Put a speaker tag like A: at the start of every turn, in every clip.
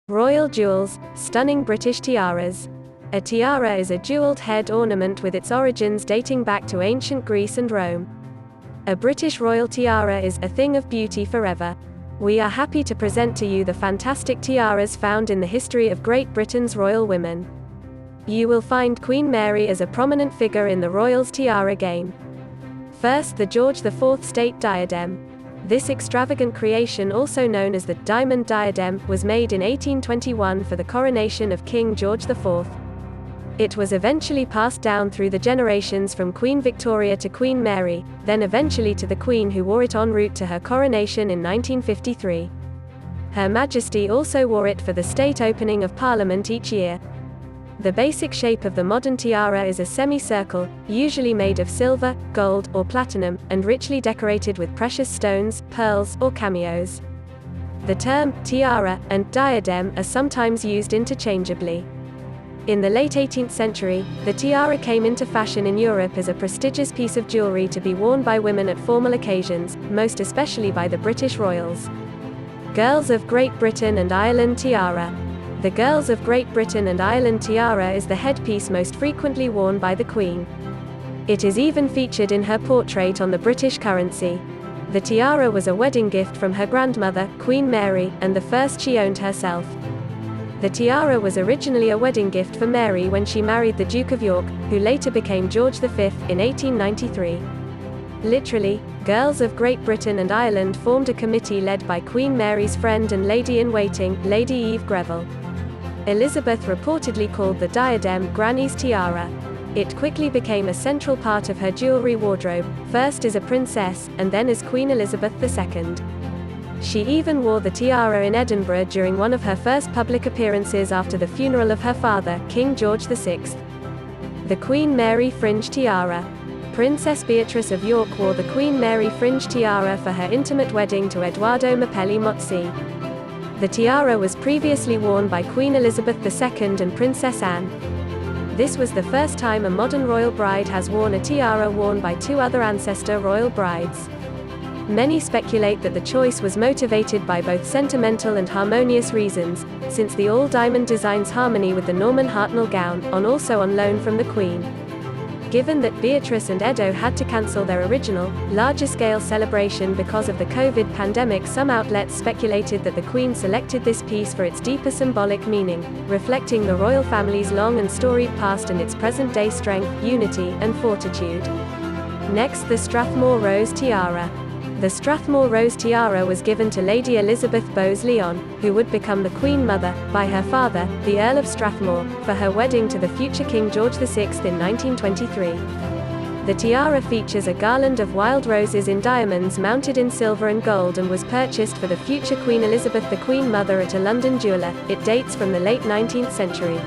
A: Royal jewels, stunning British tiaras. A tiara is a jeweled head ornament with its origins dating back to ancient Greece and Rome. A British royal tiara is a thing of beauty forever. We are happy to present to you the fantastic tiaras found in the history of Great Britain's royal women. You will find Queen Mary as a prominent figure in the royals' tiara game. First, the George IV state diadem. This extravagant creation, also known as the diamond diadem, was made in 1821 for the coronation of King George IV. It was eventually passed down through the generations from Queen Victoria to Queen Mary, then eventually to the Queen, who wore it en route to her coronation in 1953. Her Majesty also wore it for the state opening of Parliament each year. The basic shape of the modern tiara is a semicircle, usually made of silver, gold, or platinum, and richly decorated with precious stones, pearls, or cameos. The term tiara and diadem are sometimes used interchangeably. In the late 18th century, the tiara came into fashion in Europe as a prestigious piece of jewelry to be worn by women at formal occasions, most especially by the British royals. Girls of Great Britain and Ireland tiara. The Girls of Great Britain and Ireland tiara is the headpiece most frequently worn by the Queen. It is even featured in her portrait on the British currency. The tiara was a wedding gift from her grandmother, Queen Mary, and the first she owned herself. The tiara was originally a wedding gift for Mary when she married the Duke of York, who later became George V, in 1893. Literally, Girls of Great Britain and Ireland formed a committee led by Queen Mary's friend and lady-in-waiting, Lady Eve Greville. Elizabeth reportedly called the diadem Granny's tiara. It quickly became a central part of her jewelry wardrobe, first as a princess, and then as Queen Elizabeth II. She even wore the tiara in Edinburgh during one of her first public appearances after the funeral of her father, King George VI. The Queen Mary Fringe tiara. Princess Beatrice of York wore the Queen Mary Fringe tiara for her intimate wedding to Edoardo Mapelli Mozzi. The tiara was previously worn by Queen Elizabeth II and Princess Anne. This was the first time a modern royal bride has worn a tiara worn by two other ancestor royal brides. Many speculate that the choice was motivated by both sentimental and harmonious reasons, since the all-diamond designs harmony with the Norman Hartnell gown, also on loan from the Queen. Given that Beatrice and Edo had to cancel their original, larger-scale celebration because of the COVID pandemic, some outlets speculated that the Queen selected this piece for its deeper symbolic meaning, reflecting the royal family's long and storied past and its present-day strength, unity, and fortitude. Next, the Strathmore Rose tiara. The Strathmore Rose tiara was given to Lady Elizabeth Bowes-Lyon, who would become the Queen Mother, by her father, the Earl of Strathmore, for her wedding to the future King George VI in 1923. The tiara features a garland of wild roses in diamonds mounted in silver and gold and was purchased for the future Queen Elizabeth the Queen Mother at a London jeweller. It dates from the late 19th century.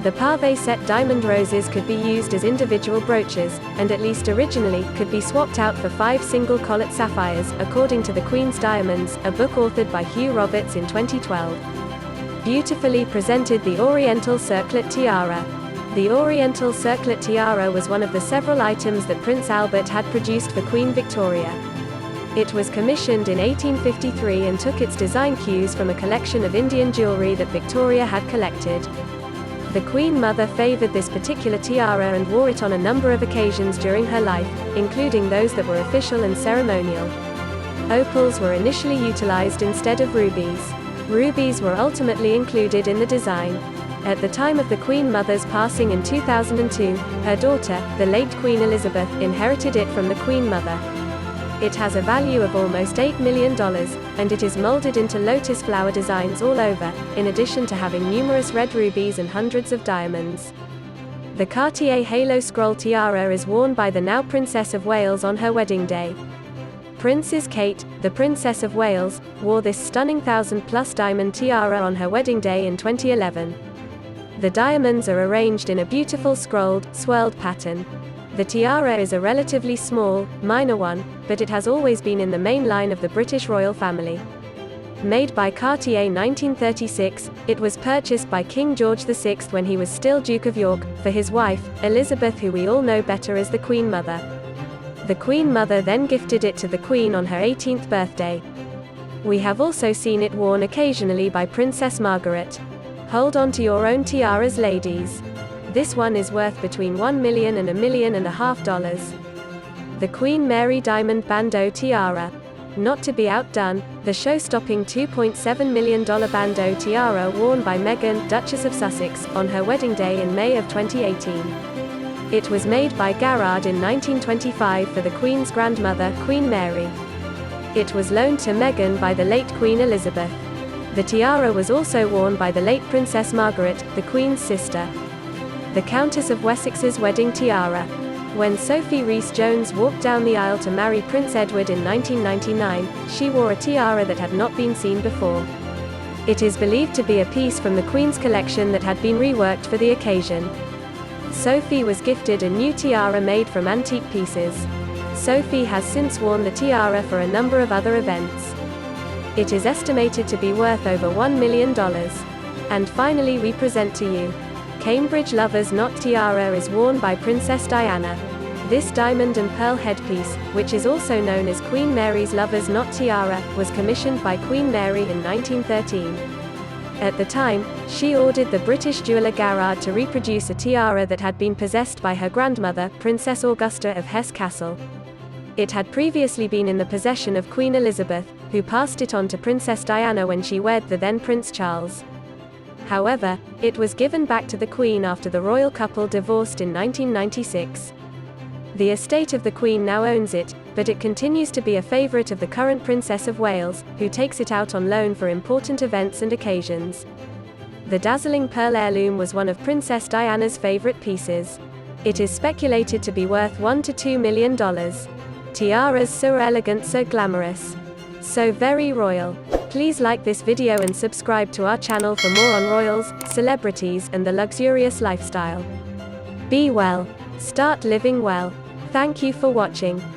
A: The pave-set diamond roses could be used as individual brooches, and at least originally, could be swapped out for 5 single collet sapphires, according to The Queen's Diamonds, a book authored by Hugh Roberts in 2012. Beautifully presented the Oriental circlet tiara. The Oriental circlet tiara was one of the several items that Prince Albert had produced for Queen Victoria. It was commissioned in 1853 and took its design cues from a collection of Indian jewelry that Victoria had collected. The Queen Mother favored this particular tiara and wore it on a number of occasions during her life, including those that were official and ceremonial. Opals were initially utilized instead of rubies. Rubies were ultimately included in the design. At the time of the Queen Mother's passing in 2002, her daughter, the late Queen Elizabeth, inherited it from the Queen Mother. It has a value of almost $8 million, and it is molded into lotus flower designs all over, in addition to having numerous red rubies and hundreds of diamonds. The Cartier Halo Scroll tiara is worn by the now Princess of Wales on her wedding day. Princess Kate, the Princess of Wales, wore this stunning 1,000+ diamond tiara on her wedding day in 2011. The diamonds are arranged in a beautiful scrolled, swirled pattern. The tiara is a relatively small, minor one, but it has always been in the main line of the British royal family. Made by Cartier 1936, it was purchased by King George VI when he was still Duke of York, for his wife, Elizabeth, who we all know better as the Queen Mother. The Queen Mother then gifted it to the Queen on her 18th birthday. We have also seen it worn occasionally by Princess Margaret. Hold on to your own tiaras, ladies. This one is worth between $1 million and $1.5 million. The Queen Mary Diamond Bando Tiara. Not to be outdone, the show-stopping $2.7 million Bando tiara worn by Meghan, Duchess of Sussex, on her wedding day in May of 2018. It was made by Garrard in 1925 for the Queen's grandmother, Queen Mary. It was loaned to Meghan by the late Queen Elizabeth. The tiara was also worn by the late Princess Margaret, the Queen's sister. The Countess of Wessex's wedding tiara. When Sophie Rhys-Jones walked down the aisle to marry Prince Edward in 1999, she wore a tiara that had not been seen before. It is believed to be a piece from the Queen's collection that had been reworked for the occasion. Sophie was gifted a new tiara made from antique pieces. Sophie has since worn the tiara for a number of other events. It is estimated to be worth over $1 million. And finally we present to you Cambridge Lover's Knot Tiara is worn by Princess Diana. This diamond and pearl headpiece, which is also known as Queen Mary's Lover's Knot Tiara, was commissioned by Queen Mary in 1913. At the time, she ordered the British jeweller Garrard to reproduce a tiara that had been possessed by her grandmother, Princess Augusta of Hesse-Kassel. It had previously been in the possession of Queen Elizabeth, who passed it on to Princess Diana when she wed the then Prince Charles. However, it was given back to the Queen after the royal couple divorced in 1996. The estate of the Queen now owns it, but it continues to be a favourite of the current Princess of Wales, who takes it out on loan for important events and occasions. The dazzling pearl heirloom was one of Princess Diana's favourite pieces. It is speculated to be worth $1 to $2 million. Tiaras so elegant, so glamorous, so very royal. Please like this video and subscribe to our channel for more on royals, celebrities, and the luxurious lifestyle. Be well. Start living well. Thank you for watching.